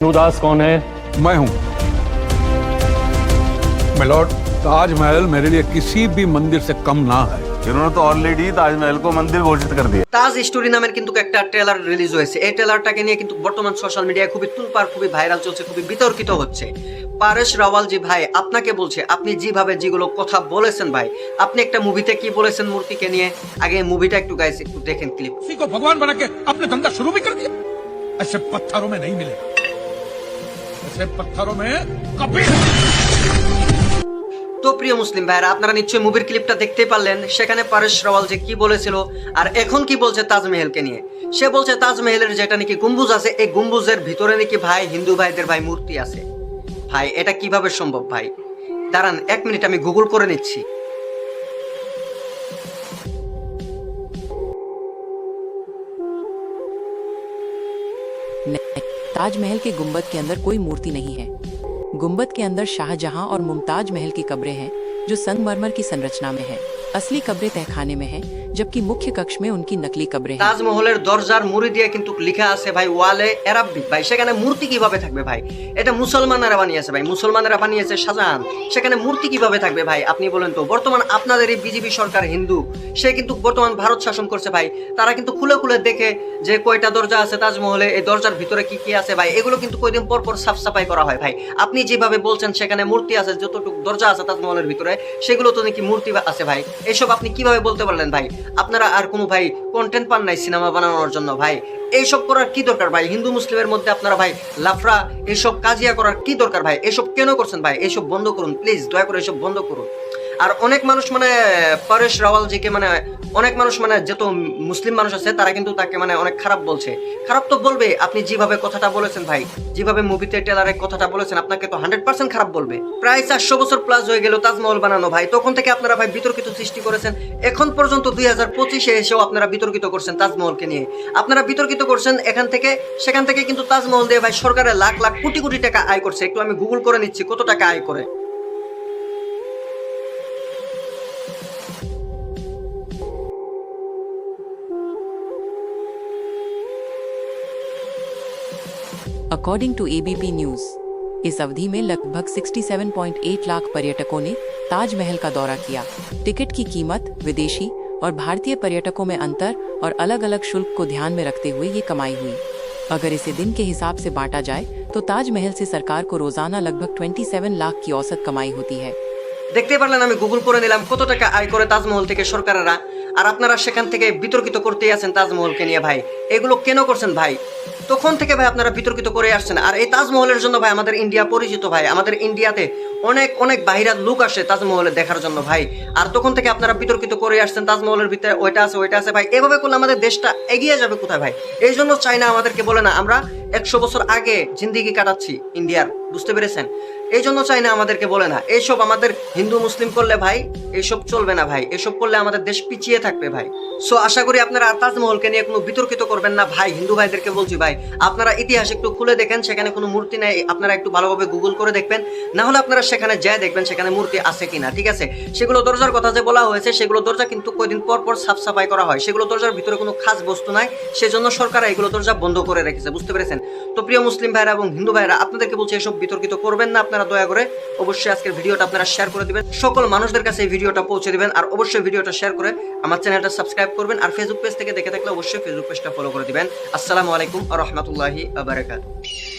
दास कौन है? मैं हूं मिलॉर्ड। ताजमहल मेरे लिए किसी भी मंदिर से कम ना है। इन्होंने तो ऑलरेडी ताजमहल को मंदिर घोषित कर दिया। তাজ স্টোরি নামের কিন্তু একটা ট্রেলার রিলিজ হয়েছে। এই ট্রেলারটাকে নিয়ে কিন্তু বর্তমান সোশ্যাল মিডিয়ায় খুবই তুলপাড়, খুবই ভাইরাল চলছে, খুবই বিতর্কিত হচ্ছে। পারেশ রাওয়ালজি ভাই আপনাকে বলছে, আপনি যেভাবে যেগুলো কথা বলেছেন ভাই, আপনি একটা মুভিতে কি বলেছেন মূর্তিকে নিয়ে, আগে মুভিটা একটু গাইস একটু দেখেন ক্লিপ। किसी को भगवान बना के अपने धंधा शुरू भी कर दिया। ऐसे पत्थरों में नहीं मिले, ऐसे पत्थरों में कभी। তো প্রিয় মুসলিম ভাইরা, আপনারা নিশ্চয়ই মুভির ক্লিপটা দেখতে পারলেন। সেখানে পারেশ রাওয়াল যে কি বলেছিল আর এখন কি বলছে তাজমহলকে নিয়ে। সে বলছে তাজমহলের যেটা নাকি গম্বুজ আছে, এই গম্বুজের ভিতরে নাকি ভাই হিন্দু ভাইদের ভাই মূর্তি আছে। ভাই এটা কিভাবে সম্ভব ভাই? দাঁড়ান 1 মিনিট, আমি গুগল করে নিচ্ছি। ताजमहल के गुंबद के अंदर कोई मूर्ति नहीं है। गुंबद के अंदर शाहजहां और मुमताज महल की कब्रें हैं जो संगमरमर की संरचना में है। असली कब्रें तहखाने में हैं, जबकि मुख्य कक्ष में उनकी नकली कब्रें हैं। তাজমহলের দরজার মুড়ি দিয়ে কিন্তু লেখা আছে ভাই ওয়ালে আরাবিক। ভাই সেখানে মূর্তি কিভাবে থাকবে ভাই? এটা মুসলমানেরা বানিয়েছে ভাই, মুসলমানেরা বানিয়েছে শাহজাহান। সেখানে মূর্তি কিভাবে থাকবে ভাই আপনি বলেন তো? বর্তমান আপনাদের এই বিজেপি সরকার হিন্দু, সে কিন্তু বর্তমান ভারত শাসন করছে ভাই। তারা কিন্তু খুলে খুলে দেখে যে কয়টা দরজা আছে তাজমহলে, এই দরজার ভিতরে কি কি আছে ভাই, এগুলো কিন্তু কয়দিন পর পর সাফ সাফাই করা হয় ভাই। আপনি যেভাবে বলছেন সেখানে মূর্তি আছে, যতটুকু দরজা আছে তাজমহলের ভিতরে সেগুলো তো নাকি মূর্তি আছে ভাই। এসব আপনি কিভাবে বলতে পারলেন ভাই? আপনারা আর কোনো ভাই কন্টেন্ট পান নাই সিনেমা বানানোর জন্য ভাই? এইসব করার কি দরকার ভাই? হিন্দু মুসলিমের মধ্যে আপনারা ভাই লাফরা এইসব কাজিয়া করার কি দরকার ভাই? এসব কেন করছেন ভাই? এইসব বন্ধ করুন প্লিজ, দয়া করে এসব বন্ধ করুন। আর অনেক মানুষ মানে পারেশ রাওয়ালজিকে মানে অনেক মানুষ মানে যত মুসলিম মানুষ আছে তারা কিন্তু তাকে মানে অনেক খারাপ বলছে। খারাপ তো বলবে, আপনি যেভাবে কথাটা বলেছেন ভাই, যেভাবে মুভিতে ট্রেলারে কথাটা বলেছেন, আপনাকে তো 100% খারাপ বলবে। প্রায় 400 বছর প্লাস হয়ে গেল তাজমহল বানানো ভাই, তখন থেকে আপনারা ভাই বিতর্কিত সৃষ্টি করেছেন। এখন পর্যন্ত 2025-এ এসেও আপনারা বিতর্কিত করছেন তাজমহলকে নিয়ে। আপনারা বিতর্কিত করছেন এখান থেকে সেখান থেকে, কিন্তু তাজমহল দিয়ে ভাই সরকারের লাখ লাখ কোটি কোটি টাকা আয় করছে। একটু আমি গুগল করে নিচ্ছি কত টাকা আয় করে। अकॉर्डिंग टू एबीपी न्यूज, इस अवधि में लगभग 67.8 लाख पर्यटकों ने ताजमहल का दौरा किया। टिकट की कीमत विदेशी और भारतीय पर्यटकों में अंतर और अलग अलग शुल्क को ध्यान में रखते हुए ये कमाई हुई। अगर इसे दिन के हिसाब से बांटा जाए तो ताजमहल से सरकार को रोजाना लगभग 27 लाख की औसत कमाई होती है। দেখতে পারলেন, আমি গুগল করে নিলাম কত টাকা আয় করে তাজমহল থেকে সরকারেরা। আর আপনারা সেখান থেকে বিতর্কিত করতেই আছেন তাজমহলকে নিয়ে ভাই। এগুলো কেন করছেন ভাই? তখন থেকে ভাই আপনারা বিতর্কিত করে আসছেন। আর এই তাজমহলের জন্য ভাই আমাদের ইন্ডিয়া পরিচিত ভাই। আমাদের ইন্ডিয়াতে অনেক অনেক বাহিরার লোক আসে তাজমহলে দেখার জন্য ভাই। আর তখন থেকে আপনারা বিতর্কিত করে আসছেন তাজমহলের ভিতরে ওইটা আছে ভাই। এভাবে করলে আমাদের দেশটা এগিয়ে যাবে কোথায় ভাই? এই জন্য চাইনা আমাদেরকে বলে না, আমরা 100 বছর আগে জিন্দিগি কাটাচ্ছি ইন্ডিয়ার, বুঝতে পেরেছেন? এই জন্য চাইনা আমাদেরকে বলে না। এইসব আমাদের হিন্দু মুসলিম করলে ভাই এইসব চলবে না ভাই। এসব করলে আমাদের দেশ পিছিয়ে থাকবে ভাই। সো আশা করি আপনারা তাজমহলকে নিয়ে কোনো বিতর্কিত করবেন না ভাই। হিন্দু ভাইদেরকে বলছি ভাই, আপনারা ইতিহাস একটু খুলে দেখেন, সেখানে কোনো মূর্তি নেই। আপনারা একটু ভালোভাবে গুগল করে দেখবেন, না হলে আপনারা সেখানে যায় দেখবেন সেখানে মূর্তি আছে কিনা, ঠিক আছে? সেগুলো দরজার কথা যে বলা হয়েছে, সেগুলো দরজা কিন্তু কয়দিন পর পর সাফ সাফাই করা হয়। সেগুলো দরজার ভিতরে কোনো খাস বস্তু নাই, সেজন্য সরকার এগুলো দরজা বন্ধ করে রেখেছে, বুঝতে পেরেছেন? তো প্রিয় মুসলিম ভাইরা এবং হিন্দু ভাইরা, আপনাদেরকে বলছি এসব বিতর্কিত করবেন না আপনারা, দয়া করে। অবশ্যই আজকের ভিডিওটা আপনারা শেয়ার করে দিবেন, সকল মানুষদের কাছে এই ভিডিওটা পৌঁছে দিবেন। আর অবশ্যই ভিডিওটা শেয়ার করে আমার চ্যানেলটা সাবস্ক্রাইব করবেন। আর ফেসবুক পেজ থেকে দেখে থাকলে অবশ্যই ফেসবুক পেজটা ফলো করে দিবেন। আসসালামু আলাইকুম ওয়া রাহমাতুল্লাহি ওয়া বারাকাতুহু।